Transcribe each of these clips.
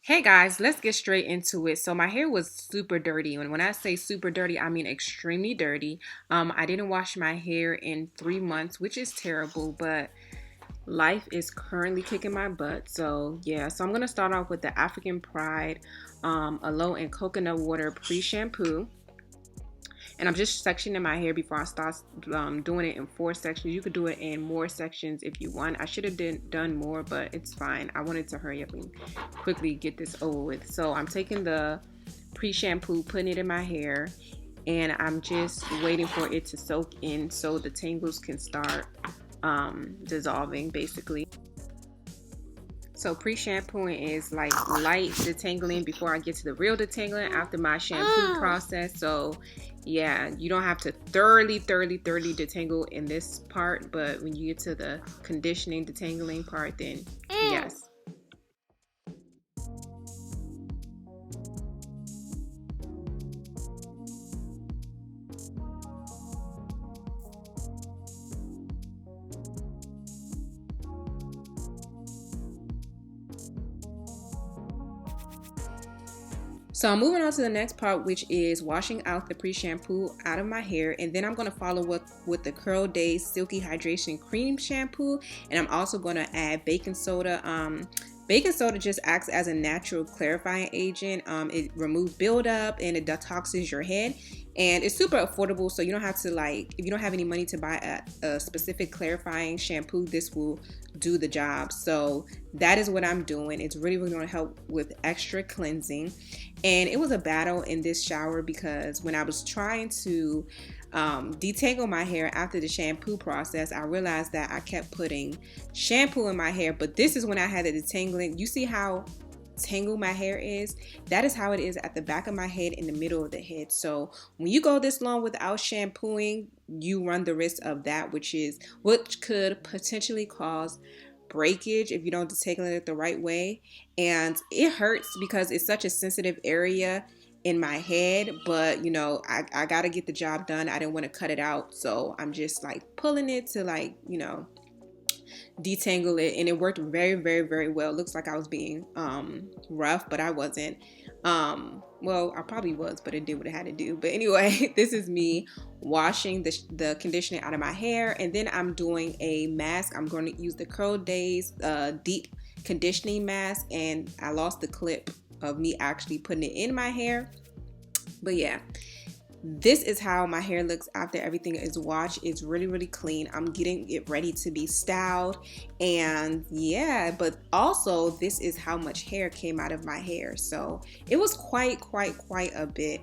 Hey guys, let's get straight into it. So my hair was super dirty, and when I say super dirty, I mean extremely dirty. I didn't wash my hair in 3 months, which is terrible, but life is currently kicking my butt. So yeah, so I'm gonna start off with the African Pride Aloe and Coconut Water Pre-Shampoo. And I'm just sectioning my hair before I start doing it in 4 sections. You could do it in more sections if you want. I should have done more, but it's fine. I wanted to hurry up and quickly get this over with. So I'm taking the pre-shampoo, putting it in my hair, and I'm just waiting for it to soak in so the tangles can start dissolving basically. So pre-shampooing is like light detangling before I get to the real detangling after my shampoo process. So yeah, you don't have to thoroughly detangle in this part, but when you get to the conditioning detangling part, then yes. So I'm moving on to the next part, which is washing out the pre-shampoo out of my hair, and then I'm going to follow up with the Curldaze Silky Hydration Cream Shampoo, and I'm also going to add baking soda. Baking soda just acts as a natural clarifying agent. It removes buildup and it detoxes your head, and it's super affordable, so you don't have to if you don't have any money to buy a specific clarifying shampoo, this will do the job. So that is what I'm doing. It's really going to help with extra cleansing. And it was a battle in this shower because when I was trying to detangle my hair after the shampoo process, I realized that I kept putting shampoo in my hair, but this is when I had the detangling. You see how tangled my hair is? That is how it is at the back of my head, in the middle of the head. So when you go this long without shampooing, you run the risk of that, which could potentially cause breakage if you don't detangle it the right way. And it hurts because it's such a sensitive area in my head, but I gotta get the job done. I didn't want to cut it out, so I'm just pulling it to detangle it, and it worked very well. It looks like I was being rough, but I wasn't. Well, I probably was, but it did what it had to do. But anyway, this is me washing the conditioner out of my hair, and then I'm doing a mask. I'm going to use the Curldaze deep conditioning mask, and I lost the clip of me actually putting it in my hair. But yeah, this is how my hair looks after everything is washed. It's really clean. I'm getting it ready to be styled, and yeah, but also this is how much hair came out of my hair. So it was quite a bit.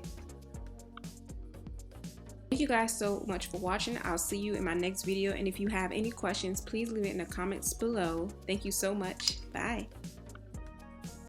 Thank you guys so much for watching. I'll see you in my next video, and if you have any questions, please leave it in the comments below. Thank you so much. Bye.